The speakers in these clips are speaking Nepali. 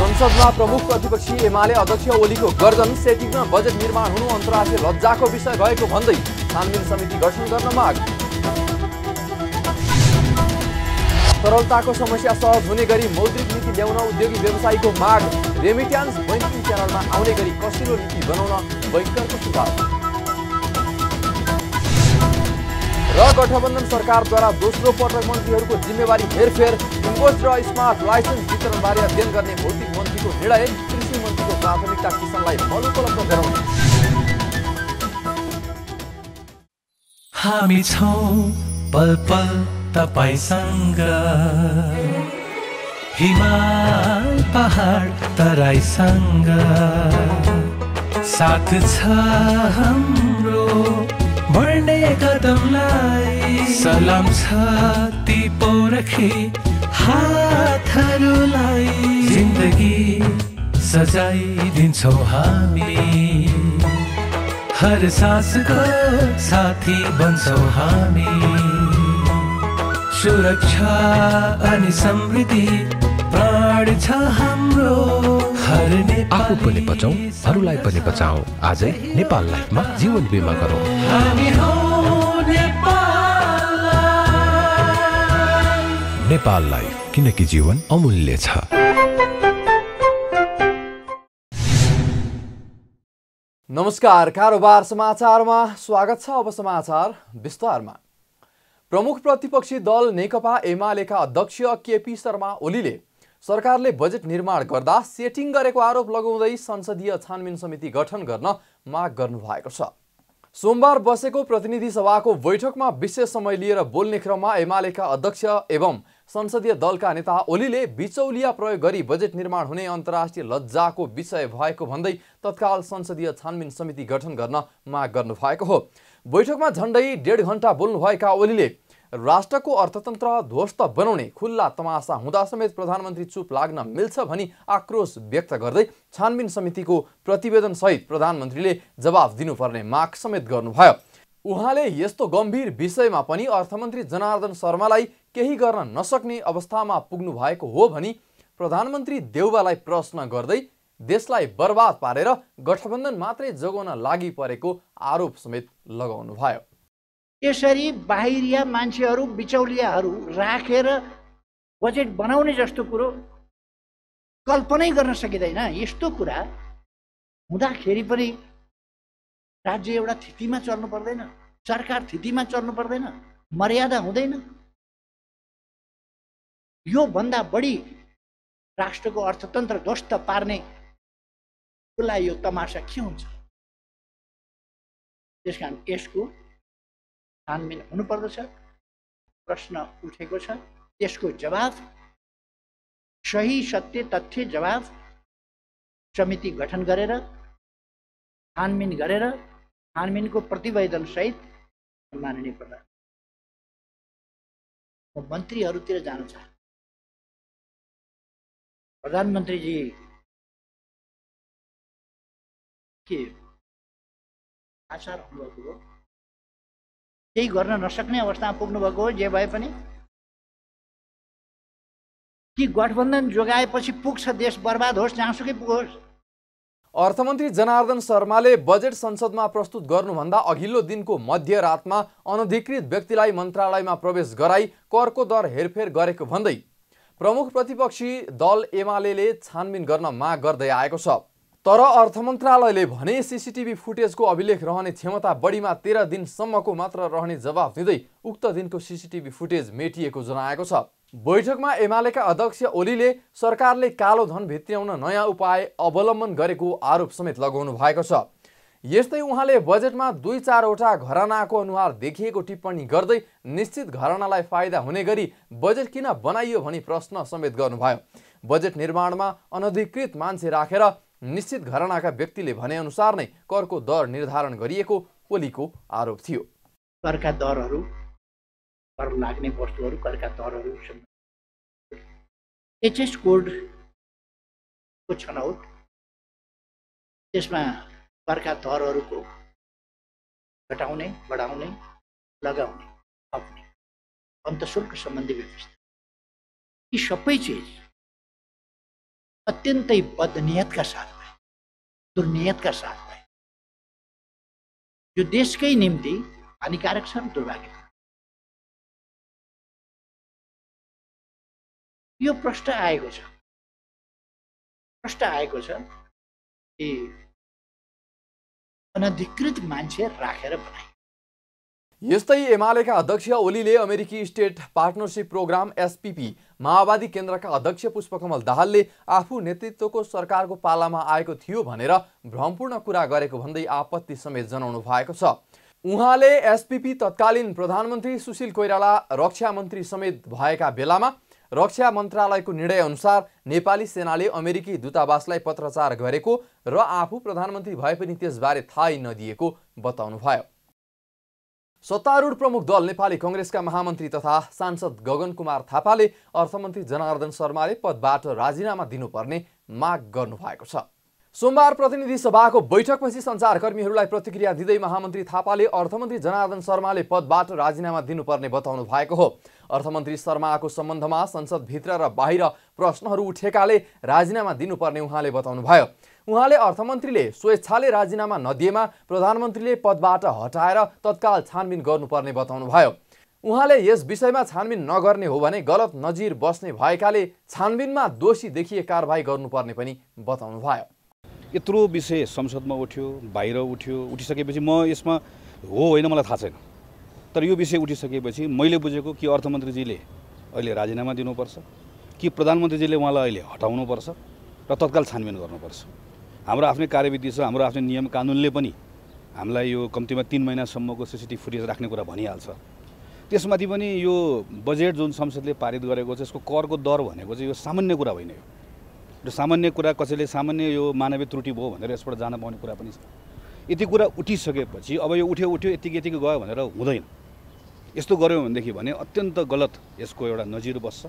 संसदमा प्रमुख प्रतिपक्षी एमाले अध्यक्ष ओलीको गर्जन, सेटिङमा बजेट निर्माण हुनु अन्तर्राष्ट्रिय लज्जाको विषय रहेको भन्दै छानबिन समिति गठन गर्न माग। तरलताको समस्या सहज हुने गरी मौद्रिक नीति ल्याउन उद्योगी व्यवसायीको माग। रेमिट्यान्स बैंकिङ च्यानलमा आउने गरी कसिलो नीति बनाउन बैंकरको सुझाव। र गठबन्धन सरकारद्वारा दोस्रो पटक मन्त्रीहरूको जिम्मेवारी हेरफेर, इन्भोइस र स्मार्ट लाइसेन्स वितरणबारे अध्ययन गर्ने भौतिक मन्त्रीको निर्णय। कृषि मन्त्रीको प्राथमिकता किसानलाई मल उपलब्ध गराउने। हामी छौं पल पल तपाईसँग, हिमाल पहाड तराईसँग, साथ छ हाम्रो बढ्ने कदमलाई। सलाम छ ती पोरखी हातहरूलाई, जिन्दगी सजाइदिन्छौँ हामी, हर सासको साथी बन्छौँ हामी। सुरक्षा अनि समृद्धि प्राण छ हाम्रो, हर आफू पनि बचाऊ, अरूलाई पनि बचाऊ। आजै नेपाल लाइफमा जीवन बिमा गरौँ। हामी हौं नेपाल लाइफ। नेपाल लाइफ, किनकि जीवन अमूल्य छ। नमस्कार, कारोबार समाचारमा स्वागत छ। अब समाचार विस्तारमा। प्रमुख प्रतिपक्षी दल नेकपा एमालेका अध्यक्ष केपी शर्मा ओलीले सरकारले बजेट निर्माण गर्दा सेटिङ गरेको आरोप लगाउँदै संसदीय छानबिन समिति गठन गर्न माग गर्नुभएको छ। सोमबार बसेको प्रतिनिधि सभाको बैठकमा विशेष समय लिएर बोल्ने क्रममा एमालेका अध्यक्ष एवं संसदीय दलका नेता ओलीले बिचौलिया प्रयोग गरी बजेट निर्माण हुने अन्तर्राष्ट्रिय लज्जाको विषय भएको भन्दै तत्काल संसदीय छानबिन समिति गठन गर्न माग गर्नुभएको हो। बैठकमा झण्डै 1.5 घण्टा बोल्नुभएका ओलीले राष्ट्रको अर्थतन्त्र ध्वस्त बनाउने खुल्ला तमासा हुँदा समेत प्रधानमन्त्री चुप लाग्न मिल्छ भनी आक्रोश व्यक्त गर्दै छानबिन समितिको प्रतिवेदन सहित प्रधानमन्त्रीले जवाफ दिनुपर्ने माग समेत गर्नुभयो। उहाँले यस्तो गम्भीर विषयमा पनि अर्थमन्त्री जनार्दन शर्मालाई केही गर्न नसक्ने अवस्थामा पुग्नु भएको हो भनी प्रधानमन्त्री देउवालाई प्रश्न गर्दै देशलाई बर्बाद पारेर गठबन्धन मात्रै जोगाउन लागि परेको आरोप समेत लगाउनुभयो। यसरी बाहिरिया मान्छेहरू बिचौलियाहरू राखेर बजेट बनाउने जस्तो कुरो कल्पनै गर्न सकिँदैन। यस्तो कुरा हुँदाखेरि पनि राज्य एउटा स्थितिमा चल्नु पर्दैन, सरकार स्थितिमा चल्नु पर्दैन, मर्यादा हुँदैन। यो भन्दा बढी राष्ट्रको अर्थतन्त्र ध्वस्त पार्ने कुलाई यो तमासा के हुन्छ? त्यसकारण यसको छानबिन हुनुपर्दछ। प्रश्न उठेको छ, त्यसको जवाफ, सही सत्य तथ्य जवाफ समिति गठन गरेर छानबिन गरेर छानबिनको प्रतिवेदन सहित माननीय मन्त्रीहरूतिर जान चाहन्छु। प्रधानमन्त्रीजी के आचार हुनुभएको हो, केही गर्न नसक्ने अवस्थामा पुग्नुभएको हो। जे भए पनि कि गठबन्धन जोगाएपछि पुग्छ देश बर्बाद होस्, जहाँसुकै पुगोस्। अर्थमन्त्री जनार्दन शर्माले बजेट संसदमा प्रस्तुत गर्नुभन्दा अघिल्लो दिनको मध्यरातमा अनधिकृत व्यक्तिलाई मन्त्रालयमा प्रवेश गराई करको दर हेरफेर गरेको भन्दै प्रमुख प्रतिपक्षी दल एमालेले छानबिन गर्न माग गर्दै आएको छ। तर अर्थ मन्त्रालयले भने सीसीटीभी फुटेजको अभिलेख रहने क्षमता बढीमा 13 दिनसम्मको मात्र रहने जवाफ दिँदै उक्त दिनको सीसीटीभी फुटेज मेटिएको जनाएको छ। बैठकमा एमालेका अध्यक्ष ओलीले सरकारले कालो धन भित्र्याउन नयाँ उपाय अवलम्बन गरेको आरोप समेत लगाउनु भएको छ। यस्तै उहाँले बजेटमा 2-4 वटा घरानाको अनुहार देखिएको टिप्पणी गर्दै निश्चित घरानालाई फाइदा हुने गरी बजेट किन बनाइयो भनी प्रश्न समेत गर्नुभयो। बजेट निर्माणमा अनधिकृत मान्छे राखेर निश्चित घरानाका व्यक्तिले भने अनुसार नै करको दर निर्धारण गरिएको ओलीको आरोप थियो। करका दरहरू, कर लाग्ने वस्तुहरू, करका दरहरू, एचएस कोडको छनौट, त्यसमा करका दरहरूको घटाउने, बढाउने, लगाउने, थप्ने, अन्तशुल्क सम्बन्धी व्यवस्था, यी सबै चिज अत्यन्तै बदनियतका साथ भए, दुर्नियतका साथ भए। यो देशकै निम्ति हानिकारक छ, दुर्भाग्य। यो प्रश्न आएको छ कि अनधिकृत मान्छे राखेर बनाए। यस्तै एमालेका अध्यक्ष ओलीले अमेरिकी स्टेट पार्टनरशिप प्रोग्राम एसपीपी माओवादी केन्द्रका अध्यक्ष पुष्पकमल दाहालले आफू नेतृत्वको सरकारको पालामा आएको थियो भनेर भ्रमपूर्ण कुरा गरेको भन्दै आपत्ति समेत जनाउनु भएको छ। उहाँले एसपीपी तत्कालीन प्रधानमन्त्री सुशील कोइराला रक्षा मन्त्री समेत भएका बेलामा रक्षा मन्त्रालयको निर्णय अनुसार नेपाली सेनाले अमेरिकी दूतावासलाई पत्रचार गरेको र आफू प्रधानमन्त्री भए पनि त्यसबारे थाहै नदिएको बताउनुभयो। सत्तारूढ प्रमुख दल नेपाली कांग्रेसका महामन्त्री तथा सांसद गगन कुमार थापाले अर्थमन्त्री जनार्दन शर्माले पदबाट राजीनामा दिनुपर्ने माग गर्नुभएको छ। सोमबार प्रतिनिधि सभाको बैठकपछि सञ्चारकर्मीहरूलाई प्रतिक्रिया दिँदै महामन्त्री थापाले अर्थमन्त्री जनार्दन शर्माले पदबाट राजीनामा दिनुपर्ने बताउनु भएको हो। अर्थमन्त्री शर्माको सम्बन्धमा संसदभित्र र बाहिर प्रश्नहरू उठेकाले राजीनामा दिनुपर्ने उहाँले बताउनुभयो। उहाँले अर्थमन्त्रीले स्वेच्छाले राजीनामा नदिएमा प्रधानमन्त्रीले पदबाट हटाएर तत्काल छानबिन गर्नुपर्ने बताउनुभयो। उहाँले यस विषयमा छानबिन नगर्ने हो भने गलत नजिर बस्ने भएकाले छानबिनमा दोषी देखिए कारबाही गर्नुपर्ने पनि बताउनुभयो। यत्रो विषय संसदमा उठ्यो, बाहिर उठ्यो, उठिसकेपछि म यसमा हो होइन मलाई थाहा छैन, तर यो विषय उठिसकेपछि मैले बुझेको कि अर्थमन्त्रीजीले अहिले राजीनामा दिनुपर्छ कि प्रधानमन्त्रीजीले उहाँलाई अहिले हटाउनुपर्छ र तत्काल छानबिन गर्नुपर्छ। हाम्रो आफ्नै कार्यविधि छ, हाम्रो आफ्नै नियम कानुनले पनि हामीलाई यो कम्तीमा 3 महिनासम्मको सीसीटीभी फुटेज राख्ने कुरा भनिहाल्छ। त्यसमाथि पनि यो बजेट जुन संसदले पारित गरेको छ यसको करको दर भनेको चाहिँ यो सामान्य कुरा होइन। यो सामान्य कुरा कसैले सामान्य यो मानवीय त्रुटि भयो भनेर यसबाट जान पाउने कुरा पनि छ। यति कुरा उठिसकेपछि अब यो उठ्यो यतिकै गयो भनेर हुँदैन। यस्तो गर्यो भनेदेखि भने अत्यन्त गलत यसको एउटा नजिर बस्छ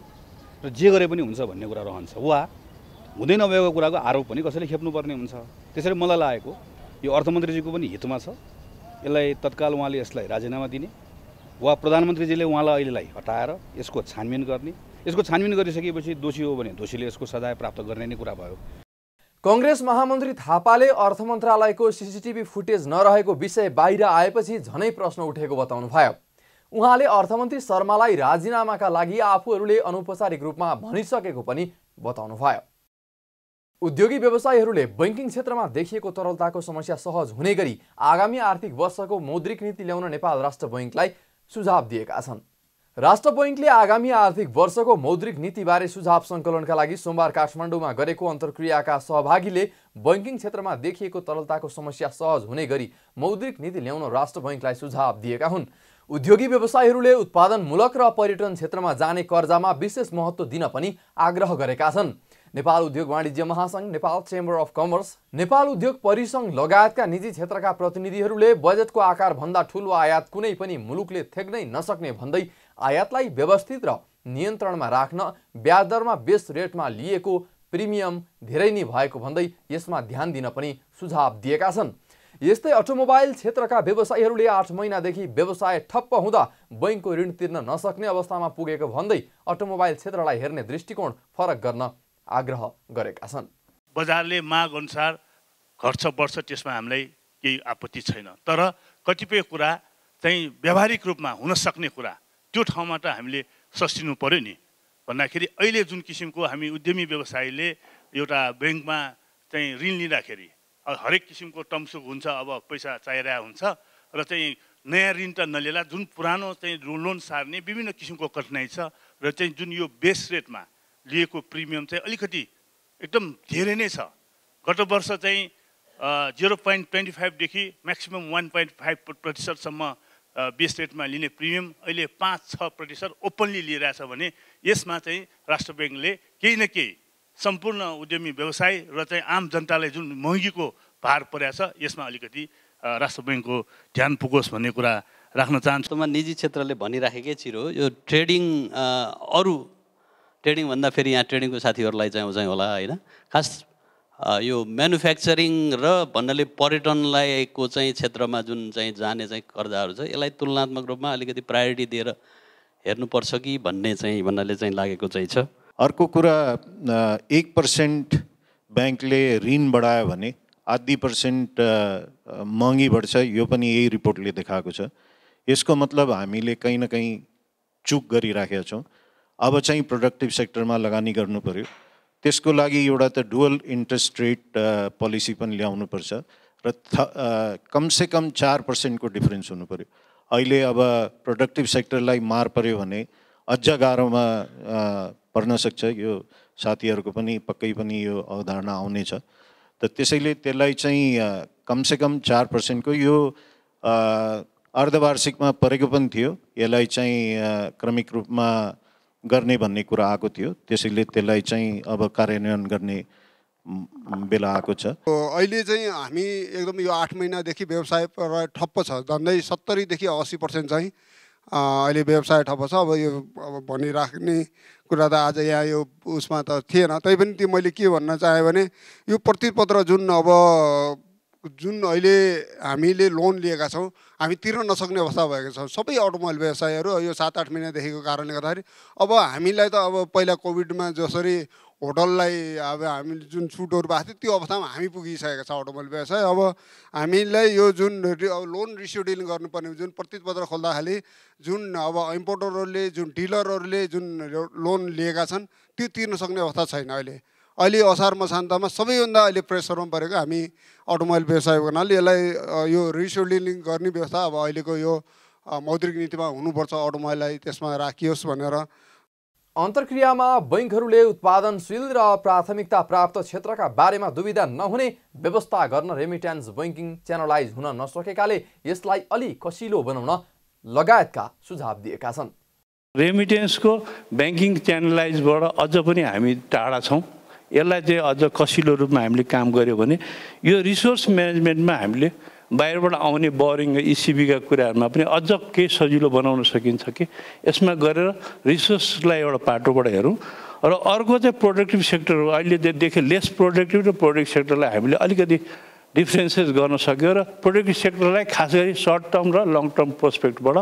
र जे गरे पनि हुन्छ भन्ने कुरा रहन्छ वा हुँदै नभएको कुराको आरोप पनि कसैले खेप्नुपर्ने हुन्छ। त्यसरी मलाई लागेको यो अर्थमन्त्रीजीको पनि हितमा छ यसलाई तत्काल उहाँले यसलाई राजीनामा दिने वा प्रधानमन्त्रीजीले उहाँलाई अहिलेलाई हटाएर यसको छानबिन गर्ने। यसको छानबिन गरिसकेपछि दोषी हो भने दोषीले यसको सजाय प्राप्त गर्ने नै कुरा भयो। कांग्रेस महामन्त्री थापाले अर्थ मन्त्रालयको सीसीटीभी फुटेज नरहेको विषय बाहिर आएपछि झनै प्रश्न उठेको बताउनुभयो। उहाँले अर्थमन्त्री शर्मालाई राजीनामाका लागि आफूहरूले अनौपचारिक रूपमा भनिसकेको पनि बताउनुभयो। उद्योगी व्यवसायीहरूले बैंकिङ क्षेत्रमा देखिएको तरलताको समस्या सहज हुने गरी आगामी आर्थिक वर्षको मौद्रिक नीति ल्याउन नेपाल राष्ट्र बैंकलाई सुझाव दिएका छन्। राष्ट्र बैंकले आगामी आर्थिक वर्षको मौद्रिक नीतिबारे सुझाव सङ्कलनका लागि सोमबार काठमाडौँमा गरेको अन्तर्क्रियाका सहभागीले बैंकिङ क्षेत्रमा देखिएको तरलताको समस्या सहज हुने गरी मौद्रिक नीति ल्याउन राष्ट्र बैंकलाई सुझाव दिएका हुन्। उद्योगी व्यवसायीहरूले उत्पादनमूलक र पर्यटन क्षेत्रमा जाने कर्जामा विशेष महत्त्व दिन पनि आग्रह गरेका छन्। नेपाल उद्योग वाणिज्य महासंघ, Nepal chamber of commerce, Nepal उद्योग परिसंघ लगायतका निजी क्षेत्रका प्रतिनिधिहरूले बजेटको आकार भन्दा ठूलो आयात कुनै पनि मुलुकले थेग्नै नसक्ने भन्दै आयातलाई व्यवस्थित र नियन्त्रणमा राख्न ब्याज दरमा बेस रेटमा लिएको प्रिमियम धेरै नै भएको भन्दै यसमा ध्यान दिन पनि सुझाव दिएका छन्। यस्तै अटोमोबाइल क्षेत्रका व्यवसायीहरूले 8 महिनादेखि व्यवसाय ठप्प हुँदा बैंकको ऋण तिर्न नसक्ने अवस्थामा पुगेको भन्दै अटोमोबाइल क्षेत्रलाई हेर्ने दृष्टिकोण फरक गर्न आग्रह गरेका छन्। बजारले माग अनुसार घट्छ बढ्छ त्यसमा हामीलाई केही आपत्ति छैन, तर कतिपय कुरा चाहिँ व्यावहारिक रूपमा हुन सक्ने कुरा त्यो ठाउँमा त हामीले सस्टिनु पर्यो नि। भन्दाखेरि अहिले जुन किसिमको हामी उद्यमी व्यवसायीले एउटा बैंकमा चाहिँ ऋण लिँदाखेरि हरेक किसिमको टर्मसुक हुन्छ, अब पैसा चाहिरहेको हुन्छ र चाहिँ नयाँ ऋण त नलिएला, जुन पुरानो चाहिँ लोन सार्ने विभिन्न किसिमको कठिनाइ छ र चाहिँ जुन यो बेस रेटमा लिएको प्रिमियम चाहिँ अलिकति एकदम धेरै नै छ। गत वर्ष चाहिँ 0.25 देखि म्याक्सिमम 1.5% बेस रेटमा लिने प्रिमियम अहिले 5-6% ओपनली लिइरहेछ भने यसमा चाहिँ राष्ट्र बैंकले केही न केही सम्पूर्ण उद्यमी व्यवसाय र चाहिँ आम जनतालाई जुन महँगीको भार परेछ यसमा अलिकति राष्ट्र बैंकको ध्यान पुगोस् भन्ने कुरा राख्न चाहन्छु। निजी क्षेत्रले भनिराखेकै चिरो यो अरू ट्रेडिङ भन्दा फेरि यहाँ ट्रेडिङको साथीहरूलाई चाहिँ होला होइन, खास यो म्यानुफ्याक्चरिङ र भन्नाले पर्यटनलाईको चाहिँ क्षेत्रमा जुन चाहिँ जाने चाहिँ कर्जाहरू छ यसलाई तुलनात्मक रूपमा अलिकति प्रायोरिटी दिएर हेर्नुपर्छ कि भन्ने चाहिँ भन्नाले चाहिँ लागेको चाहिँ छ। अर्को कुरा 1% ब्याङ्कले ऋण बढायो भने आधी % महँगी बढ्छ, यो पनि यही रिपोर्टले देखाएको छ। यसको मतलब हामीले कहीँ न कहीँ चुक गरिराखेका छौँ। अब चाहिँ प्रोडक्टिभ सेक्टरमा लगानी गर्नु पर्यो। त्यसको लागि एउटा त डुअल इन्ट्रेस्ट रेट पोलिसी पनि ल्याउनुपर्छ र कमसेकम 4% को डिफरेन्स हुनु पर्यो। अहिले अब प्रोडक्टिभ सेक्टरलाई मार पर्यो भने अझ गाह्रोमा पर्न सक्छ। यो साथीहरूको पनि पक्कै पनि यो अवधारणा आउनेछ। त त्यसैले त्यसलाई चाहिँ कमसेकम 4% को यो अर्धवार्षिकमा परेको पनि थियो, यसलाई चाहिँ क्रमिक रूपमा गर्ने भन्ने कुरा आएको थियो। त्यसैले त्यसलाई चाहिँ अब कार्यान्वयन गर्ने बेला आएको छ। अहिले चाहिँ हामी एकदम यो 8 महिनादेखि व्यवसाय ठप्प छ। झन्डै 70 देखि 80% चाहिँ अहिले व्यवसाय ठप्प छ। अब यो अब भनिराख्ने कुरा त आज यहाँ यो उसमा त थिएन। तैपनि त्यो मैले के भन्न चाहेँ भने यो प्रतिपत्र जुन अहिले हामीले लोन लिएका छौँ, हामी तिर्न नसक्ने अवस्था भएको छ। सबै अटोमोबाइल व्यवसायहरू यो 7-8 महिनादेखिको कारणले गर्दाखेरि अब हामीलाई त अब पहिला कोभिडमा जसरी होटललाई अब हामीले जुन छुटहरू पाएको थियो त्यो अवस्थामा हामी पुगिसकेको छ अटोमोबाइल व्यवसाय। अब हामीलाई यो जुन लोन रिसेड्युलिङ गर्नुपर्ने जुन प्रतिपत्र खोल्दाखेरि जुन अब इम्पोर्टरहरूले जुन डिलरहरूले जुन लोन लिएका छन् त्यो तिर्न सक्ने अवस्था छैन। अहिले असार मसान्तमा सबैभन्दा अहिले प्रेसरमा परेको हामी अटोमोबाइल व्यवसाय गर्नाले यसलाई यो रिसेड्युलिङ गर्ने व्यवस्था अब अहिलेको यो मौद्रिक नीतिमा हुनुपर्छ, अटोमोबाइललाई त्यसमा राखियोस् भनेर। अन्तर्क्रियामा बैङ्कहरूले उत्पादनशील र प्राथमिकता प्राप्त क्षेत्रका बारेमा दुविधा नहुने व्यवस्था गर्न रेमिट्यान्स बैङ्किङ च्यानलाइज हुन नसकेकाले यसलाई अलि कसिलो बनाउन लगायतका सुझाव दिएका छन्। रेमिटेन्सको ब्याङ्किङ च्यानलाइजबाट अझ पनि हामी टाढा छौँ। यसलाई चाहिँ अझ कसिलो रूपमा हामीले काम गऱ्यो भने यो रिसोर्स म्यानेजमेन्टमा हामीले बाहिरबाट आउने बोरिङ इसिबीका कुराहरूमा पनि अझ केही सजिलो बनाउन सकिन्छ कि यसमा गरेर रिसोर्सलाई एउटा पाटोबाट हेरौँ। र अर्को चाहिँ प्रोडक्टिभ सेक्टर हो। अहिले देखे लेस प्रोडक्टिभ र प्रोडक्टिभ सेक्टरलाई हामीले अलिकति डिफ्रेन्सेस गर्न सक्यो र प्रोडक्टिभ सेक्टरलाई खास गरी सर्ट टर्म र लङ टर्म प्रोस्पेक्टबाट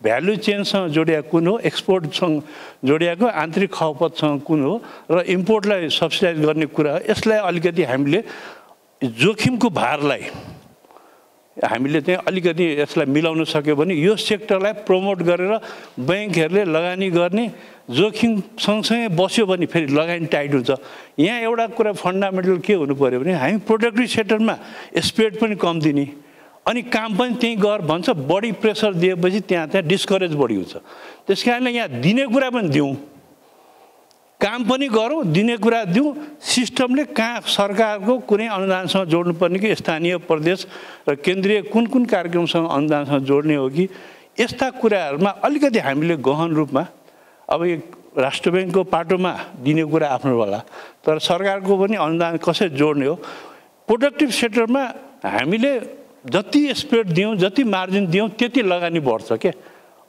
भ्यालु चेनसँग जोडिएको कुन हो, एक्सपोर्टसँग जोडिएको आन्तरिक खपतसँग कुन हो र इम्पोर्टलाई सब्सिडाइज गर्ने कुरा हो। यसलाई अलिकति हामीले जोखिमको भारलाई हामीले चाहिँ अलिकति यसलाई मिलाउन सक्यो भने यो सेक्टरलाई प्रमोट गरेर ब्याङ्कहरूले लगानी गर्ने जोखिम सँगसँगै बस्यो भने फेरि लगानी टाइट हुन्छ। यहाँ एउटा कुरा फन्डामेन्टल के हुनु पऱ्यो भने हामी प्रोडक्टिभ सेक्टरमा स्पेड पनि कम दिने अनि काम पनि त्यहीँ गर भन्छ। बढी प्रेसर दिएपछि त्यहाँ डिस्करेज बढी हुन्छ। त्यस कारणले यहाँ दिने कुरा पनि दिउँ, काम पनि गरौँ, दिने कुरा दिउँ। सिस्टमले कहाँ सरकारको कुनै अनुदानसँग जोड्नुपर्ने कि स्थानीय प्रदेश र केन्द्रीय कुन कुन कार्यक्रमसँग अनुदानसँग जोड्ने हो कि यस्ता कुराहरूमा अलिकति हामीले गहन रूपमा अब यो राष्ट्र ब्याङ्कको पाटोमा दिने कुरा आफ्नो होला, तर सरकारको पनि अनुदान कसरी जोड्ने हो। प्रोडक्टिभ सेक्टरमा हामीले जति स्पेड दियौँ, जति मार्जिन दियौँ त्यति लगानी बढ्छ के।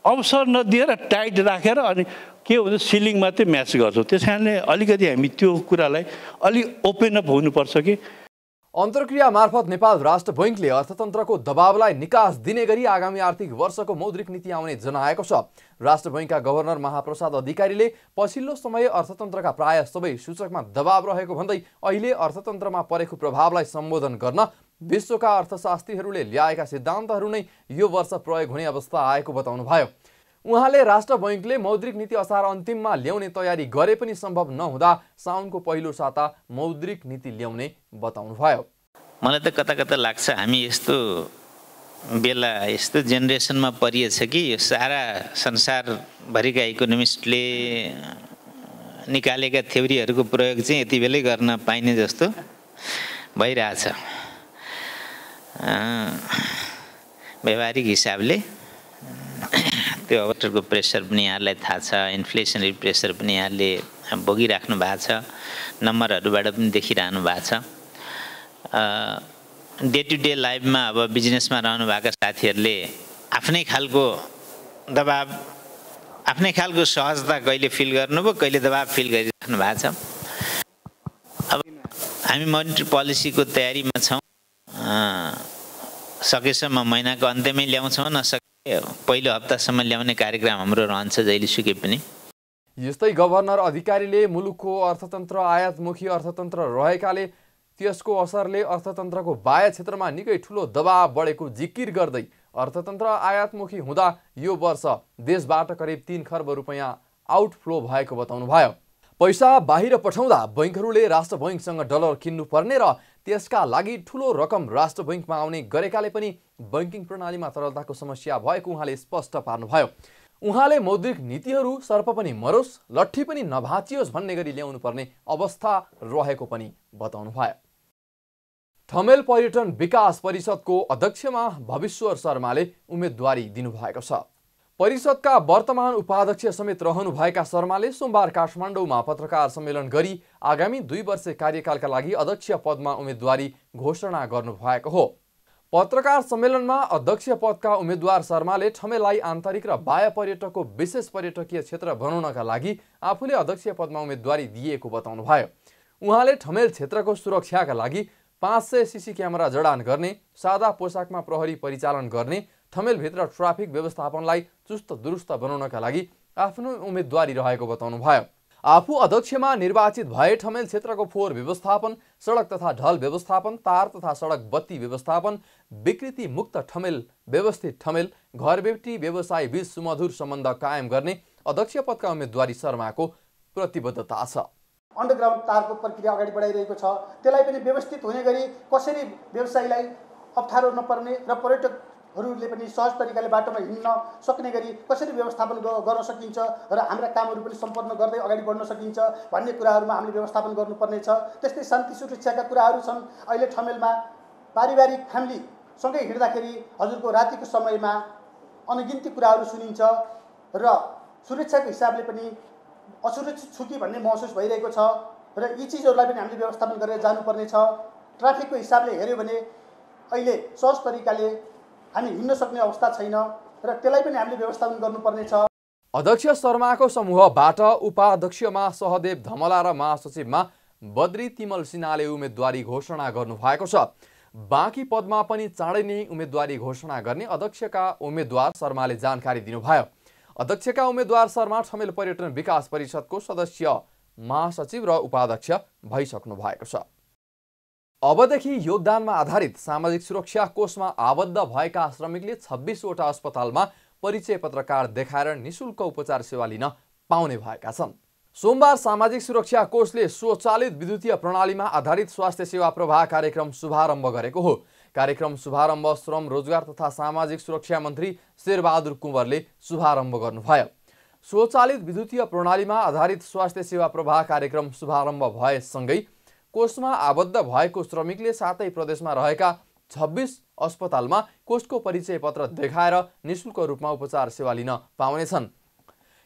अवसर नदिएर टाइट राखेर अनि के हुन्छ सिलिङ मात्रै म्याच गर्छौँ। त्यस कारणले अलिकति हामी त्यो कुरालाई अलिक ओपन अप हुनुपर्छ कि। अन्तर्क्रिया मार्फत नेपाल राष्ट्र बैङ्कले अर्थतन्त्रको दबावलाई निकास दिने गरी आगामी आर्थिक वर्षको मौद्रिक नीति आउने जनाएको छ। राष्ट्र बैङ्कका गभर्नर महाप्रसाद अधिकारीले पछिल्लो समय अर्थतन्त्रका प्राय सबै सूचकमा दबाव रहेको भन्दै अहिले अर्थतन्त्रमा परेको प्रभावलाई सम्बोधन गर्न विश्वका अर्थशास्त्रीहरूले ल्याएका सिद्धान्तहरू नै यो वर्ष प्रयोग हुने अवस्था आएको बताउनुभयो। उहाँले राष्ट्र बैङ्कले मौद्रिक नीति असार अन्तिममा ल्याउने तयारी गरे पनि सम्भव नहुँदा साउनको पहिलो साता मौद्रिक नीति ल्याउने बताउनुभयो। मलाई त कता कता लाग्छ हामी यस्तो बेला यस्तो जेनेरेसनमा परिएछ कि यो सारा संसारभरिका इकोनोमिस्टले निकालेका थ्योरीहरूको प्रयोग चाहिँ यति बेलै गर्न पाइने जस्तो भइरहेछ। व्यावहारिक हिसाबले त्यो अवसरको प्रेसर पनि यहाँलाई थाहा छ, इन्फ्लेसनरी प्रेसर पनि यहाँले भोगिराख्नु भएको छ, नम्बरहरूबाट पनि देखिरहनु भएको छ। डे टु डे लाइफमा अब बिजनेसमा रहनु भएका साथीहरूले आफ्नै खालको दबाब, आफ्नै खालको सहजता कहिले फिल गर्नुभयो, कहिले दबाब फिल गरिराख्नु भएको छ। अब हामी मोनिटरी पोलिसीको तयारीमा छौँ। सकेसम्म महिनाको अन्त्यमै ल्याउँछौँ, नसके पहिलो हप्तासम्म ल्याउने कार्यक्रम हाम्रो रहन्छ जहिलेसुकै पनि। यस्तै गभर्नर अधिकारीले मुलुकको अर्थतन्त्र आयातमुखी अर्थतन्त्र रहेकाले त्यसको असरले अर्थतन्त्रको बाह्य क्षेत्रमा निकै ठुलो दबाव बढेको जिकिर गर्दै अर्थतन्त्र आयातमुखी हुँदा यो वर्ष देशबाट करिब 3 खर्ब रुपैयाँ आउटफ्लो भएको बताउनुभयो। पैसा बाहिर पठाउँदा बैंकहरूले राष्ट्र बैंकसँग डलर किन्नु पर्ने र त्यसका लागि ठुलो रकम राष्ट्र बैंकमा आउने गरेकाले पनि बैंकिङ प्रणालीमा तरलताको समस्या भएको उहाँले स्पष्ट पार्नुभयो। उहाँले मौद्रिक नीतिहरू सर्प पनि मरोस् लट्ठी पनि नभाँचियोस् भन्ने गरी ल्याउनु पर्ने अवस्था रहेको पनि बताउनुभयो। ठमेल पर्यटन विकास परिषदको अध्यक्षमा भविश्वर शर्माले उम्मेदवारी दिनुभएको छ। परिषदका वर्तमान उपाध्यक्ष समेत रहनुभएका शर्माले सोमबार काठमाडौँमा पत्रकार सम्मेलन गरी आगामी 2 वर्ष कार्यकालका लागि अध्यक्ष पदमा उम्मेदवारी घोषणा गर्नुभएको हो। पत्रकार सम्मेलनमा अध्यक्ष पदका उम्मेद्वार शर्माले ठमेललाई आन्तरिक र बाह्य पर्यटकको विशेष पर्यटकीय क्षेत्र बनाउनका लागि आफूले अध्यक्ष पदमा उम्मेदवारी दिएको बताउनुभयो। उहाँले ठमेल क्षेत्रको सुरक्षाका लागि 500 सीसी क्यामेरा जडान गर्ने, सादा पोसाकमा प्रहरी परिचालन गर्ने, ठमेलभित्र ट्राफिक व्यवस्थापनलाई चुस्त दुरुस्त बनाउनका लागि आफ्नो उम्मेदवारी रहेको बताउनुभयो। आफू अध्यक्षमा निर्वाचित भए ठमेल क्षेत्रको फोहोर व्यवस्थापन, सडक तथा ढल व्यवस्थापन, तार तथा सडक बत्ती व्यवस्थापन, विकृति मुक्त ठमेल, व्यवस्थित ठमेल, घरबेटी व्यवसाय बीच सुमधुर सम्बन्ध कायम गर्ने अध्यक्ष पदका उम्मेदवारी शर्माको प्रतिबद्धता छ। अन्डरग्राउन्ड तारको प्रक्रिया अगाडि बढाइरहेको छ। त्यसलाई पनि व्यवस्थित हुने गरी कसरी व्यवसायीलाई अप्ठ्यारो नपर्ने र पर्यटकहरूले पनि सहज तरिकाले बाटोमा हिँड्न सक्ने गरी कसरी व्यवस्थापन गर्न सकिन्छ र हाम्रा कामहरू पनि सम्पन्न गर्दै अगाडि बढ्न सकिन्छ भन्ने कुराहरूमा हामीले व्यवस्थापन गर्नुपर्ने छ। त्यस्तै शान्ति सुरक्षाका कुराहरू छन्। अहिले ठमेलमा पारिवारिक फ्यामिलीसँगै हिँड्दाखेरि हजुरको रातिको समयमा अनगिन्ती कुराहरू सुनिन्छ र सुरक्षाको हिसाबले पनि असुरक्षित छु कि भन्ने महसुस भइरहेको छ र यी चिजहरूलाई पनि हामीले व्यवस्थापन गरेर जानुपर्ने छ। ट्राफिकको हिसाबले हेऱ्यो भने अहिले सहज तरिकाले हामी हिँड्न सक्ने अवस्था छैन र त्यसलाई पनि हामीले व्यवस्थापन गर्नुपर्ने छ। अध्यक्ष शर्माको समूहबाट उपाध्यक्षमा सहदेव धमला र महासचिवमा बद्री तिमल सिन्हाले उम्मेदवारी घोषणा गर्नुभएको छ। बाँकी पदमा पनि चाँडै नै उम्मेदवारी घोषणा गर्ने अध्यक्षका उम्मेद्वार शर्माले जानकारी दिनुभयो। अध्यक्षका उम्मेद्वार शर्मा ठमेल पर्यटन विकास परिषदको सदस्य, महासचिव र उपाध्यक्ष भइसक्नु भएको छ। अबदेखि योगदानमा आधारित सामाजिक सुरक्षा कोषमा आबद्ध भएका श्रमिकले 26 वटा अस्पतालमा परिचय पत्र कार्ड देखाएर निशुल्क उपचार सेवा लिन पाउने भएका छन्। सोमबार सामाजिक सुरक्षा कोषले स्वचालित विद्युतीय प्रणालीमा आधारित स्वास्थ्य सेवा प्रवाह कार्यक्रम शुभारम्भ गरेको हो। कार्यक्रम शुभारम्भ श्रम रोजगार तथा सामाजिक सुरक्षा मन्त्री शेरबहादुर कुँवरले शुभारम्भ गर्नुभयो। स्वचालित विद्युतीय प्रणालीमा आधारित स्वास्थ्य सेवा प्रवाह कार्यक्रम शुभारम्भ भएसँगै कोषमा आबद्ध भएको श्रमिकले सातै प्रदेशमा रहेका 26 अस्पतालमा कोषको परिचय पत्र देखाएर निशुल्क रूपमा उपचार सेवा लिन पाउनेछन्।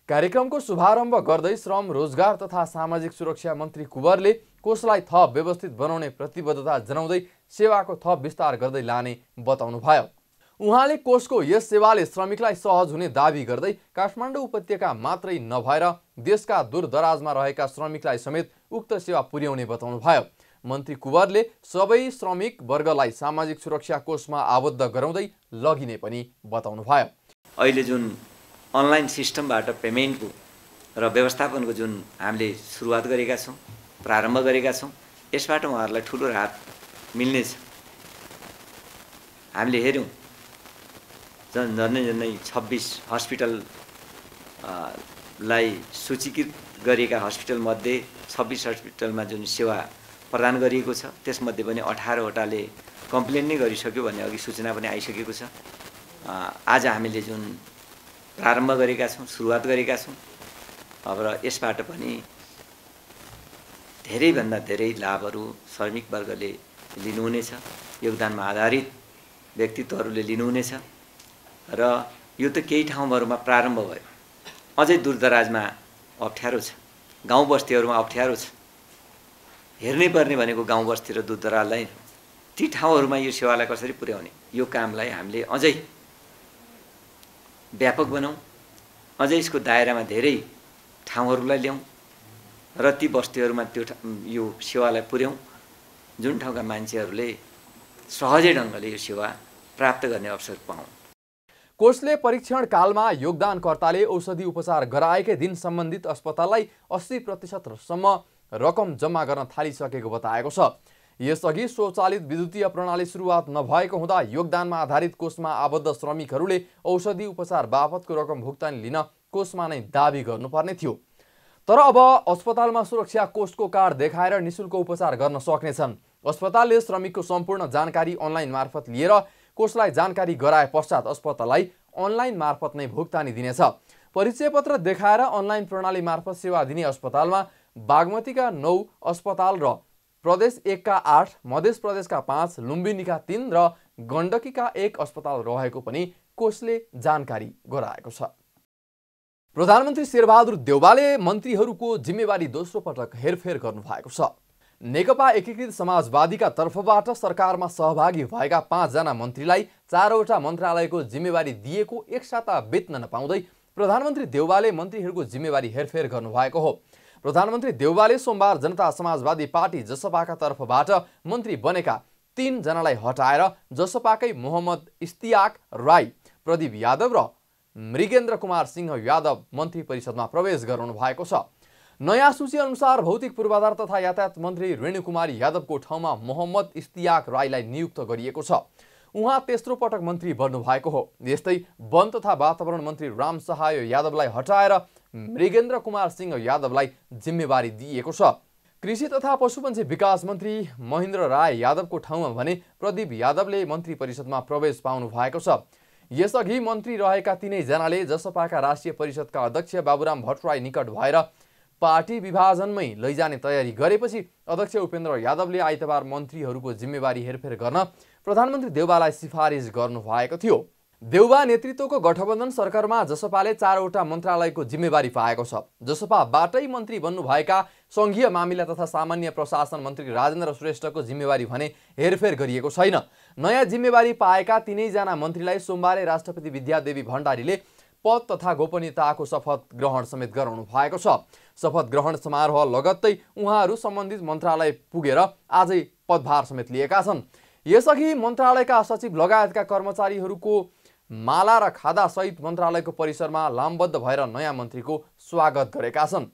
कार्यक्रमको शुभारम्भ गर्दै श्रम रोजगार तथा सामाजिक सुरक्षा मन्त्री कुँवरले कोषलाई थप व्यवस्थित बनाउने प्रतिबद्धता जनाउँदै सेवाको थप विस्तार गर्दै लाने बताउनुभयो। उहाँले कोषको यस सेवाले श्रमिकलाई सहज हुने दावी गर्दै काठमाडौँ उपत्यका मात्रै नभएर देशका दूरदराजमा रहेका श्रमिकलाई समेत उक्त सेवा पुर्याउने बताउनुभयो। मन्त्री कुँवरले सबै श्रमिक वर्गलाई सामाजिक सुरक्षा कोषमा आबद्ध गराउँदै लगिने पनि बताउनुभयो। अहिले जुन अनलाइन सिस्टमबाट पेमेन्टको र व्यवस्थापनको जुन हामीले सुरुवात गरेका छौँ, प्रारम्भ गरेका छौँ, यसबाट उहाँहरूलाई ठुलो राहत मिल्नेछ। हामीले हेऱ्यौँ झन्डै 26 हस्पिटललाई सूचीकृत गरिएका हस्पिटलमध्ये 26 हस्पिटलमा जुन सेवा प्रदान गरिएको छ त्यसमध्ये पनि 18 वटाले कम्प्लेन नै गरिसक्यो भन्ने अघि सूचना पनि आइसकेको छ। आज हामीले जुन प्रारम्भ गरेका छौँ, सुरुवात गरेका छौँ, अब र यसबाट पनि धेरैभन्दा धेरै लाभहरू श्रमिक वर्गले लिनुहुनेछ, योगदानमा आधारित व्यक्तित्वहरूले लिनुहुनेछ र यो त केही ठाउँहरूमा प्रारम्भ भयो। अझै दूरदराजमा अप्ठ्यारो छ, गाउँ बस्तीहरूमा अप्ठ्यारो छ। हेर्नै पर्ने भनेको गाउँ बस्ती र दूरदराजलाई। ती ठाउँहरूमा यो सेवालाई कसरी पुर्याउने, यो कामलाई हामीले अझै व्यापक बनाऊँ, अझै यसको दायरामा धेरै ठाउँहरूलाई ल्याउँ र ती बस्तीहरूमा यो सेवालाई पुर्याउँ जुन ठाउँका मान्छेहरूले सहजै ढङ्गले यो सेवा प्राप्त गर्ने अवसर पाऊँ। कोषले परीक्षण कालमा योगदानकर्ताले औषधि उपचार गराएकै दिन सम्बन्धित अस्पताललाई 80% रकम जम्मा गर्न थालिसकेको बताएको छ। यसअघि स्वचालित विद्युतीय प्रणाली सुरुवात नभएको हुँदा योगदानमा आधारित कोषमा आबद्ध श्रमिकहरूले औषधि उपचार बापतको रकम भुक्तानी लिन कोषमा नै दाबी गर्नुपर्ने थियो। तर अब अस्पतालमा सुरक्षा कोषको कार्ड देखाएर निशुल्क उपचार गर्न सक्नेछन्। अस्पतालले श्रमिकको सम्पूर्ण जानकारी अनलाइन मार्फत लिएर कोषलाई जानकारी गराए पश्चात अस्पताललाई अनलाइन मार्फत नै भुक्तानी दिनेछ। परिचय पत्र देखाएर अनलाइन प्रणाली मार्फत सेवा दिने अस्पतालमा बागमतीका 9 अस्पताल र प्रदेश 1 का 8, मध्य प्रदेशका 5, लुम्बिनीका 3 र गण्डकीका 1 अस्पताल रहेको पनि कोषले जानकारी गराएको छ। प्रधानमन्त्री शेरबहादुर देउवाले मन्त्रीहरूको जिम्मेवारी दोस्रो पटक हेरफेर गर्नुभएको छ। नेकपा एकीकृत समाजवादीका तर्फबाट सरकारमा सहभागी भएका 5 जना मन्त्रीलाई 4वटा मन्त्रालयको जिम्मेवारी दिएको एक साता बित्न नपाउँदै प्रधानमन्त्री देउवाले मन्त्रीहरूको जिम्मेवारी हेरफेर गर्नुभएको हो। प्रधानमन्त्री देउवाले सोमबार जनता समाजवादी पार्टी जसपाका तर्फबाट मन्त्री बनेका 3 जनालाई हटाएर जसपाकै मोहम्मद इस्तियाक राई, प्रदीप यादव र मृगेन्द्र कुमार सिंह यादव मन्त्री परिषदमा प्रवेश गराउनु भएको छ। नयाँ सूची अनुसार भौतिक पूर्वाधार तथा यातायात मन्त्री रेणु कुमारी यादवको ठाउँमा मोहम्मद इस्तियाक राईलाई नियुक्त गरिएको छ। उहाँ तेस्रो पटक मन्त्री बन्नु भएको हो। यस्तै वन तथा वातावरण मन्त्री राम सहाय यादवलाई हटाएर मृगेन्द्र कुमार सिंह यादवलाई जिम्मेवारी दिएको छ। कृषि तथा पशुपन्छी विकास मन्त्री महेन्द्र राय यादवको ठाउँमा भने प्रदीप यादवले मन्त्री परिषदमा प्रवेश पाउनु भएको छ। यसअघि मन्त्री रहेका 3 जनाले जसपाका राष्ट्रिय परिषदका अध्यक्ष बाबुराम भट्टराई निकट भएर पार्टी विभाजनमै लैजाने तयारी गरेपछि अध्यक्ष उपेन्द्र यादवले आइतबार मन्त्रीहरूको जिम्मेवारी हेरफेर गर्न प्रधानमन्त्री देउवालाई सिफारिस गर्नुभएको थियो। देउवा नेतृत्वको गठबन्धन सरकारमा जसपाले 4वटा मन्त्रालयको जिम्मेवारी पाएको छ। जसपाबाटै मन्त्री बन्नुभएका संघीय मामिला तथा सामान्य प्रशासन मन्त्री राजेन्द्र श्रेष्ठको जिम्मेवारी भने हेरफेर गरिएको छैन। नयाँ जिम्मेवारी पाएका 3 जना मन्त्रीलाई सोमबारै राष्ट्रपति विद्यादेवी भण्डारीले पद तथा गोपनीयताको शपथ ग्रहण समेत गराउनु भएको छ। शपथ ग्रहण समारोह लगत्तै उहाँहरू सम्बन्धित मन्त्रालय पुगेर आजै पदभार समेत लिएका छन्। यसअघि मन्त्रालयका सचिव लगायतका कर्मचारीहरूको माला र खादा सहित मन्त्रालयको परिसरमा लामबद्ध भएर नयाँ मन्त्रीको स्वागत गरेका छन्।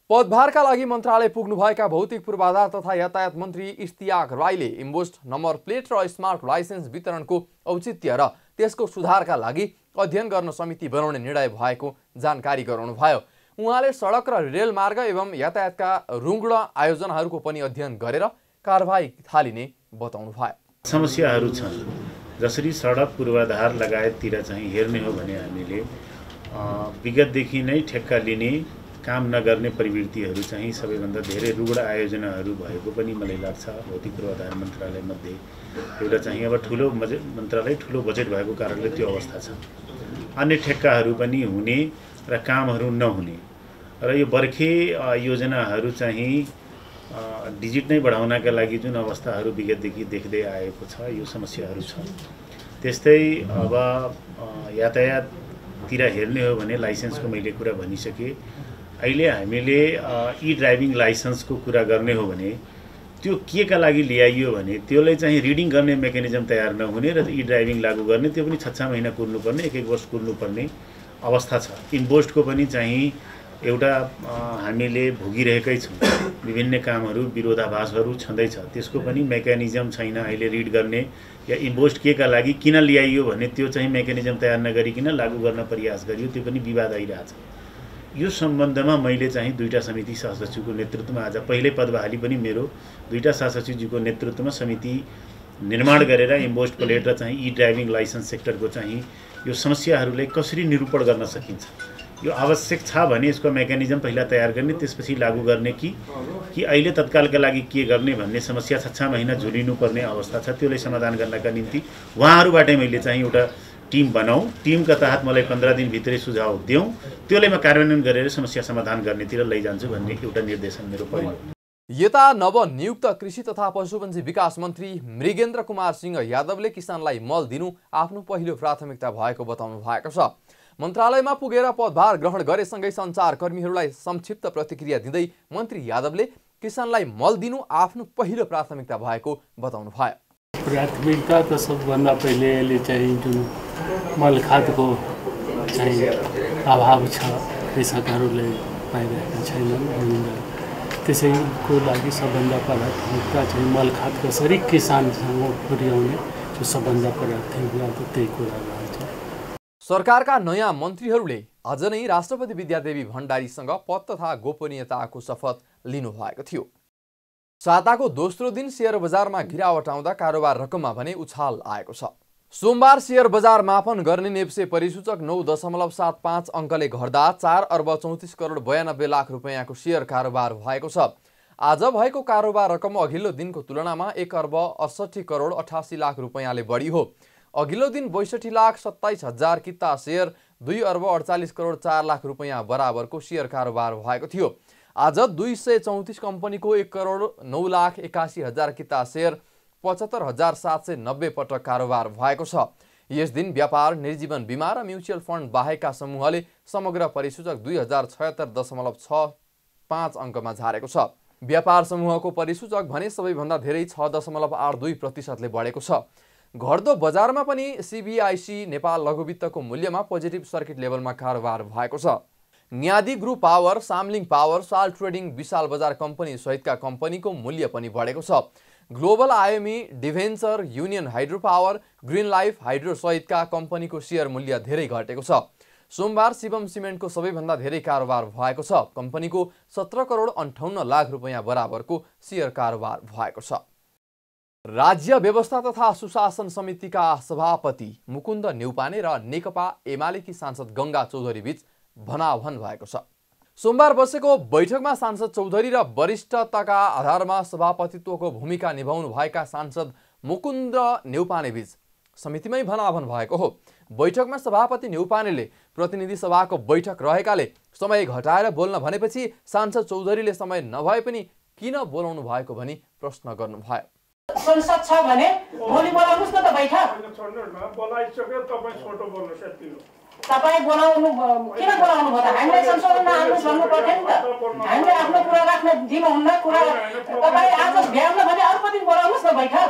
पदभारका लागि मन्त्रालय पुग्नुभएका भौतिक पूर्वाधार तथा यातायात मन्त्री इस्तियाक राईले इम्बोस्ड नम्बर प्लेट र स्मार्ट लाइसेन्स वितरणको औचित्य र त्यसको सुधारका लागि अध्ययन गर्न समिति बनाउने निर्णय भएको जानकारी गराउनुभयो। उहाँले सडक र रेल मार्ग एवं यातायातका रुग्ण आयोजनाहरूको पनि अध्ययन गरेर कारबाही थालिने बताउनुभयो। समस्याहरू छन्, जसरी सडक पूर्वाधार लगायततिर चाहिँ हेर्ने हो भने हामीले विगतदेखि नै ठेक्का लिने काम नगर्ने प्रवृत्तिहरू चाहिँ सबैभन्दा धेरै रुग्ण आयोजनाहरू भएको पनि मलाई लाग्छ। भौतिक पूर्वाधार मन्त्रालय मध्ये एउटा चाहिँ अब ठुलो मन्त्रालय ठुलो बजेट भएको कारणले त्यो अवस्था छ। अन्य ठेक्काहरू पनि हुने र कामहरू नहुने र यो बर्खे योजनाहरू चाहिँ डिजिट नै बढाउनका लागि जुन अवस्थाहरू विगतदेखि देख्दै आएको छ, यो समस्याहरू छ। त्यस्तै अब यातायाततिर हेर्ने हो भने लाइसेन्सको मैले कुरा भनिसकेँ। अहिले हामीले ई ड्राइभिङ लाइसेन्सको कुरा गर्ने हो भने त्यो के का लागि ल्याइयो भने त्यसलाई चाहिँ रिडिङ गर्ने मेकानिजम तयार नहुने र ई ड्राइभिङ लागू गर्ने त्यो पनि 6-6 महिना कुर्नुपर्ने, 1-1 वर्ष कुर्नुपर्ने अवस्था छ। इन्पोस्टको पनि चाहिँ एउटा हामीले भोगिरहेकै छौँ। विभिन्न कामहरू विरोधाभासहरू छँदैछ, त्यसको पनि मेकानिजम छैन अहिले रिड गर्ने या इन्पोस्ट के का लागि किन ल्याइयो भने त्यो चाहिँ मेकानिजम तयार नगरिकन लागू गर्न प्रयास गरियो, त्यो पनि विवाद आइरहेछ। यो सम्बन्धमा मैले चाहिँ 2टा समिति सहसचिवको नेतृत्वमा आज पहिल्यै पदबहाली पनि मेरो 2टा सहसचिवजीको नेतृत्वमा समिति निर्माण गरेर इम्पोस्ट प्लेट र चाहिँ ई ड्राइभिङ लाइसेन्स सेक्टरको चाहिँ यो समस्याहरूलाई कसरी निरूपण गर्न सकिन्छ, यो आवश्यक छ भने यसको मेकानिजम पहिला तयार गर्ने, त्यसपछि लागू गर्ने कि अहिले तत्कालका लागि के गर्ने भन्ने समस्या 6-6 महिना झुलिनुपर्ने अवस्था छ। त्यसलाई समाधान गर्नका निम्ति उहाँहरूबाटै मैले चाहिँ एउटा टिम बनाऊ, टिमका तहत मलाई 15 दिनभित्रै सुझाव दिउँ, त्यसलाई म कार्यान्वयन गरेर समस्या समाधान गर्नेतिर लैजान्छु भन्ने एउटा निर्देशन मेरो पहिलो। यता नवनियुक्त कृषि तथा पशुपन्छी विकास मन्त्री मृगेन्द्र कुमार सिंह यादवले किसानलाई मल दिनु आफ्नो पहिलो प्राथमिकता भएको बताउनु भएको छ। मन्त्रालयमा पुगेर पदभार ग्रहण गरेसँगै सञ्चारकर्मीहरूलाई संक्षिप्त प्रतिक्रिया दिँदै मन्त्री यादवले किसानलाई मल दिनु आफ्नो पहिलो प्राथमिकता भएको बताउनु भयो। प्राथमिकता त सबभन्दा पहिले अहिले चाहिँ जुन मल खादको चाहिँ अभाव छ, कृषकहरूले पाइरहेका छैनन्। त्यसैको लागि सबभन्दा प्राथमिकता चाहिँ मल खाद कसरी किसानसँग पुर्याउने जो सबभन्दा प्राथमिकता त्यही कुरा रहन्छ। सरकारका नयाँ मन्त्रीहरूले आज नै राष्ट्रपति विद्यादेवी भण्डारीसँग पद तथा गोपनीयताको शपथ लिनुभएको थियो। साताको दोस्रो दिन शेयर बजारमा गिरावट आउँदा कारोबार रकममा भने उछाल आएको छ। सोमबार शेयर बजार मापन गर्ने नेप्से परिसूचक 9.75 अङ्कले घट्दा 4 अर्ब 34 करोड 92 लाख रुपैयाँको शेयर कारोबार भएको छ। आज भएको कारोबार रकम अघिल्लो दिनको तुलनामा 1 अर्ब 68 करोड 88 लाख रुपैयाँले बढी हो। अघिल्लो दिन 62 लाख 27 हजार किता शेयर 2 अर्ब 48 करोड 4 लाख रुपैयाँ बराबरको शेयर कारोबार भएको थियो। आज 234 कम्पनीको 1 करोड 9 लाख 81 हजार किता शेयर 75,790 पटक कारोबार भएको छ। यस दिन व्यापार, निर्जीवन बीमा र म्युचुअल फन्ड बाहेकका समूहले समग्र परिसूचक 2076.65 अङ्कमा झारेको छ। व्यापार समूहको परिसूचक भने सबैभन्दा धेरै 6.82% बढेको छ। घट्दो बजारमा पनि CBIC नेपाल लघुवित्तको मूल्यमा पोजिटिभ सर्किट लेभलमा कारोबार भएको छ। Nyadi group power, Samling power, साल ट्रेडिङ, विशाल बजार कम्पनी सहितका कम्पनीको मूल्य पनि बढेको छ। Global IME, debenture, union hydro power, green life hydro सहितका कम्पनीको शेयर मूल्य धेरै घटेको छ। सोमबार शिवम सिमेन्टको सबैभन्दा धेरै कारोबार भएको छ। कम्पनीको 17 करोड 58 लाख रुपैयाँ बराबरको शेयर कारोबार भएको छ। राज्य व्यवस्था तथा सुशासन समितिका सभापति मुकुन्द न्यौपाने र नेकपा एमालेकी सांसद गंगा चौधरी बीच भनाभन भएको छ। सोमबार बसेको बैठकमा सांसद चौधरी र वरिष्ठताका आधारमा सभापतित्वको भूमिका निभाउनु भएका सांसद मुकुन्द न्यौपाने बीच समितिमै भनाभन भएको हो। बैठकमा सभापति न्यौपानेले प्रतिनिधि सभाको बैठक रहेकाले समय घटाएर बोल्न भनेपछि सांसद चौधरीले समय नभए पनि किन बोलाउनु भएको भनी प्रश्न गर्नुभयो। संसद छ भने भोलि बोलाउनुस् न त बैठक। तपाईँ बोलाउनु किन बोलाउनु भयो त? हामीलाई संशोधनमा आउनुहोस् भन्नु पर्थ्यो नि त। हामीले आफ्नो कुरा राख्न दिनुहुन्न। कुरा तपाईँ आज भ्याउनु भने अर्को दिन बोलाउनुहोस् न बैठक।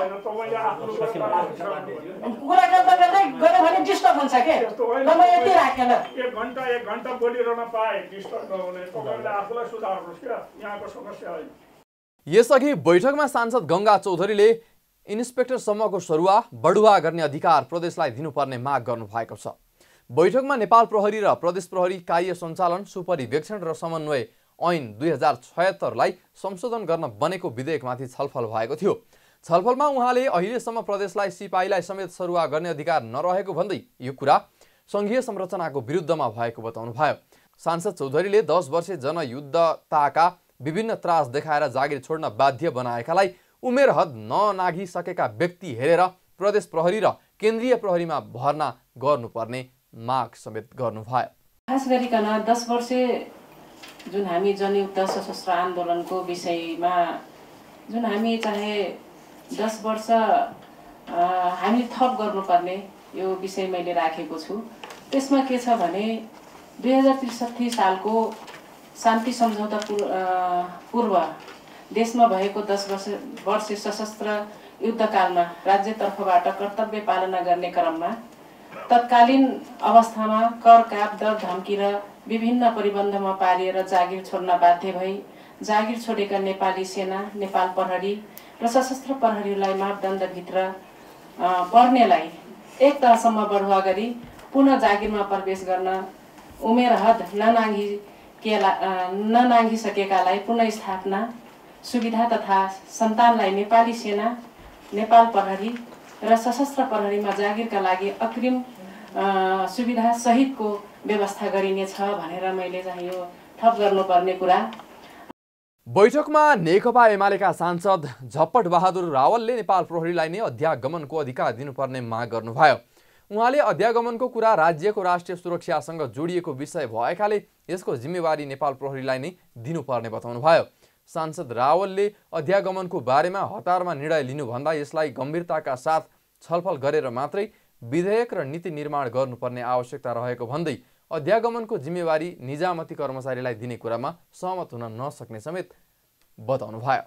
कुरा गर्दा गर्दै गऱ्यो भने डिस्टर्ब हुन्छ के? म यति राखेन। 1 घण्टा बोलिरहन पाए डिस्टर्ब नहुने। तपाईले आफूलाई सुधार्नुहोस् क्या, यहाँको समस्या होइन। यसअघि बैठकमा सांसद गंगा चौधरीले इन्सपेक्टरसम्मको सरुवा बढुवा गर्ने अधिकार प्रदेशलाई दिनुपर्ने माग गर्नु भएको छ। बैठकमा नेपाल प्रहरी र प्रदेश प्रहरी कार्य सञ्चालन, सुपरिवेक्षण र समन्वय ऐन 2076 लाई संशोधन गर्न बनेको विधेयकमाथि छलफल भएको थियो। छलफलमा उहाँले अहिलेसम्म प्रदेशलाई सिपाहीलाई समेत सरुवा गर्ने अधिकार नरहेको भन्दै यो कुरा संघीय संरचनाको विरुद्धमा भएको बताउनुभयो। सांसद चौधरीले 10 वर्षे जनयुद्धताका विभिन्न त्रास देखाएर जागिर छोड्न बाध्य बनाएकालाई उमेर हद ननाघिसकेका व्यक्ति हेरेर प्रदेश प्रहरी र केन्द्रीय प्रहरीमा भर्ना गर्नुपर्ने माग समेत गर्नुभयो। खास गरिकन 10 वर्षे जुन हामी जनयुद्ध सशस्त्र आन्दोलनको विषयमा जुन हामी चाहे 10 वर्ष हामीले थप गर्नुपर्ने यो विषय मैले राखेको छु। त्यसमा के छ भने 2063 सालको शान्ति सम्झौता पूर्व देशमा भएको 10 वर्ष सशस्त्र युद्धकालमा राज्यतर्फबाट कर्तव्य पालना गर्ने क्रममा तत्कालीन अवस्थामा कर, काप, दर, धम्की र विभिन्न परिबन्धमा पारिएर जागिर छोड्न बाध्य भई जागिर छोडेका नेपाली सेना, नेपाल प्रहरी र सशस्त्र प्रहरीलाई मापदण्डभित्र पर्नेलाई एक तहसम्म बढुवा गरी पुनः जागिरमा प्रवेश गर्न उमेर हद ननाघिसकेकालाई पुनर्स्थापना सुविधा तथा सन्तानलाई नेपाली सेना, नेपाल प्रहरी र सशस्त्र प्रहरीमा जागिरका लागि अग्रिम सुविधा सहितको व्यवस्था गरिनेछ भनेर मैले चाहिँ यो थप गर्नुपर्ने कुरा। बैठकमा नेकपा एमालेका सांसद झप्पट बहादुर रावलले नेपाल प्रहरीलाई नै अध्यागमनको अधिकार दिनुपर्ने माग गर्नुभयो। उहाँले अध्यागमनको कुरा राज्यको राष्ट्रिय सुरक्षासँग जोडिएको विषय भएकाले यसको जिम्मेवारी नेपाल प्रहरीलाई नै दिनुपर्ने बताउनुभयो। सांसद रावलले अध्यागमनको बारेमा हतारमा निर्णय लिनुभन्दा यसलाई गम्भीरताका साथ छलफल गरेर मात्रै विधेयक र नीति निर्माण गर्नुपर्ने आवश्यकता रहेको भन्दै अध्यागमनको जिम्मेवारी निजामती कर्मचारीलाई दिने कुरामा सहमत हुन नसक्ने समेत बताउनुभयो।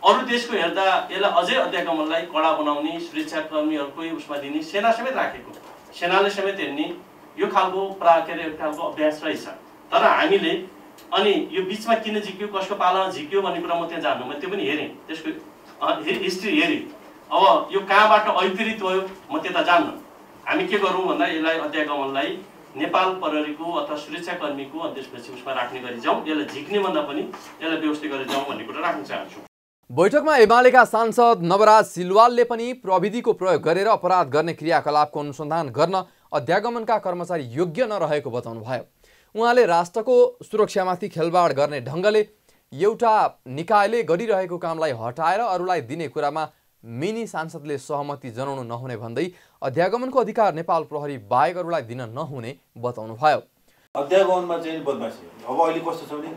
अरू देशको हेर्दा यसलाई अझै अध्यागमनलाई कडा बनाउने, सुरक्षाकर्मीहरूकै उसमा दिने, सेना समेत राखेको सेनाले समेत हेर्ने यो खालको एक खालको अभ्यास रहेछ। तर हामीले अनि यो बिचमा किन झिक्यो, कसको पालामा झिक्यो भन्ने कुरा म त्यहाँ जान्नु, मैले त्यो पनि हेरेँ, त्यसको हिस्ट्री हेरेँ। अब यो कहाँबाट ऐप्रेरित भयो म त्यता जान्न। हामी के गरौँ भन्दा यसलाई अध्यागमनलाई नेपाल प्रहरीको अथवा सुरक्षाकर्मीको अनि त्यसपछि उसमा राख्ने गरी जाउँ, यसलाई झिक्ने भन्दा पनि यसलाई व्यवस्थित गरेर जाउँ भन्ने कुरा राख्न चाहन्छु। बैठकमा एमालेका सांसद नवराज सिलवालले पनि प्रविधिको प्रयोग गरेर अपराध गर्ने क्रियाकलापको अनुसन्धान गर्न अध्यागमनका कर्मचारी योग्य नरहेको बताउनुभयो। उहाँले राष्ट्रको सुरक्षामाथि खेलवाड गर्ने ढङ्गले एउटा निकायले गरिरहेको कामलाई हटाएर अरूलाई दिने कुरामा मिनी सांसदले सहमति जनाउनु नहुने भन्दै अध्यागमनको अधिकार नेपाल प्रहरी बाहेक अरूलाई दिन नहुने बताउनुभयो। अध्यागमनमा चाहिँ बदमासी अब अहिले कस्तो छ भने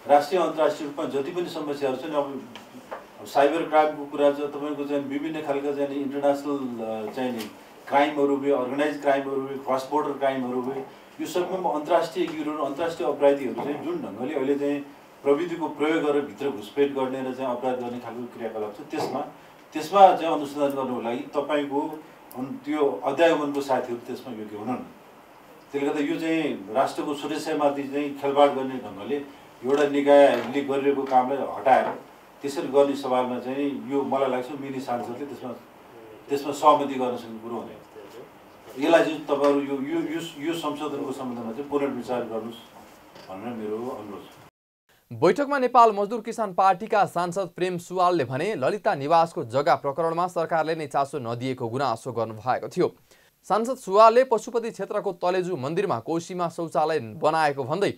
राष्ट्रिय अन्तर्राष्ट्रिय रूपमा जति पनि समस्याहरू छन्, अब साइबर क्राइमको कुरा छ, तपाईँको चाहिँ विभिन्न खालका चाहिँ इन्टरनेसनल चाहिँ क्राइमहरू भयो, अर्गनाइज क्राइमहरू भयो, क्रस बोर्डर क्राइमहरू भयो, यो सबैमा अन्तर्राष्ट्रिय गिरोह अन्तर्राष्ट्रिय अपराधीहरू चाहिँ जुन ढङ्गले अहिले चाहिँ प्रविधिको प्रयोग गरेर भित्र घुसपेट गर्ने र चाहिँ अपराध गर्ने खालको क्रियाकलाप छ, त्यसमा चाहिँ अनुसन्धान गर्नुको लागि तपाईँको त्यो अध्यागमनको साथीहरू त्यसमा योग्य हुनुहुन्न। त्यसले गर्दा यो चाहिँ राष्ट्रको सुरक्षामाथि चाहिँ खेलवाड गर्ने ढङ्गले एउटा निकायले गरिरहेको कामलाई हटाएर त्यसरी गर्ने सवालमा चाहिँ यो मलाई लाग्छ मिनी सांसदले त्यसमा सहमति गर्न सक्ने कुरो हुँदैन। यसलाई चाहिँ तपाईँहरू यो संशोधनको सम्बन्धमा चाहिँ पुनर्विचार गर्नुहोस् भनेर मेरो अनुरोध छ। बैठकमा नेपाल मजदुर किसान पार्टीका सांसद प्रेम सुवालले भने ललिता निवासको जग्गा प्रकरणमा सरकारले नै चासो नदिएको गुनासो गर्नुभएको थियो। सांसद सुवालले पशुपति क्षेत्रको तलेजु मन्दिरमा कोशीमा शौचालय बनाएको भन्दै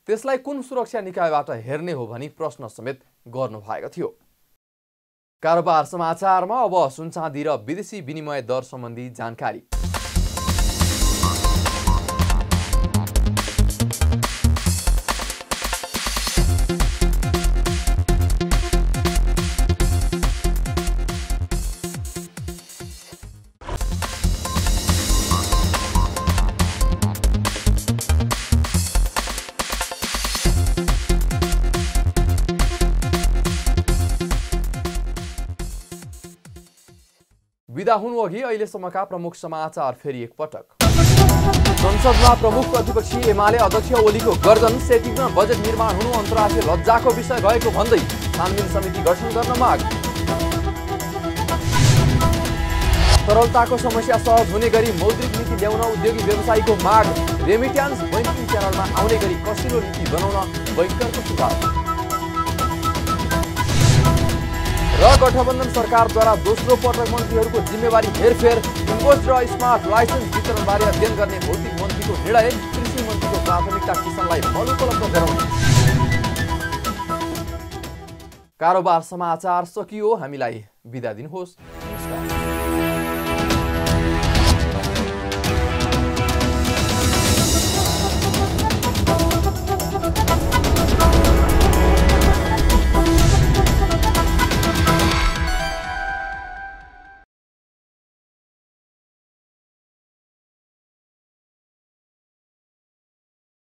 त्यसलाई कुन सुरक्षा निकायबाट हेर्ने हो भनी प्रश्न समेत गर्नुभएको थियो। कारोबार समाचारमा अब सुनचाँदी र विदेशी विनिमय दर सम्बन्धी जानकारी। विदा हुनुअघि अहिलेसम्मका प्रमुख समाचार फेरि एकपटक। संसदमा प्रमुख प्रतिपक्षी एमाले अध्यक्ष ओलीको गर्दन सेटिङमा बजेट निर्माण हुनु अन्तर्राष्ट्रिय लज्जाको विषय रहेको भन्दै छानबिन समिति गठन गर्न माग। तरलताको समस्या सहज हुने गरी मौद्रिक नीति ल्याउन उद्योगी व्यवसायीको माग। रेमिट्यान्स बैंकिङ च्यानलमा आउने गरी कसिलो नीति बनाउन बैंकरको सुझाव। र गठबन्धन सरकारद्वारा दोस्रो पटक मन्त्रीहरूको जिम्मेवारी हेरफेर, इन्भोइस र स्मार्ट लाइसेन्स वितरणबारे अध्ययन गर्ने भौतिक मन्त्रीको निर्णय। कृषि मन्त्रीको प्राथमिकता किसानलाई फल उपलब्ध गराउने। कारोबार समाचार सकियो, हामीलाई बिदा दिनुहोस्।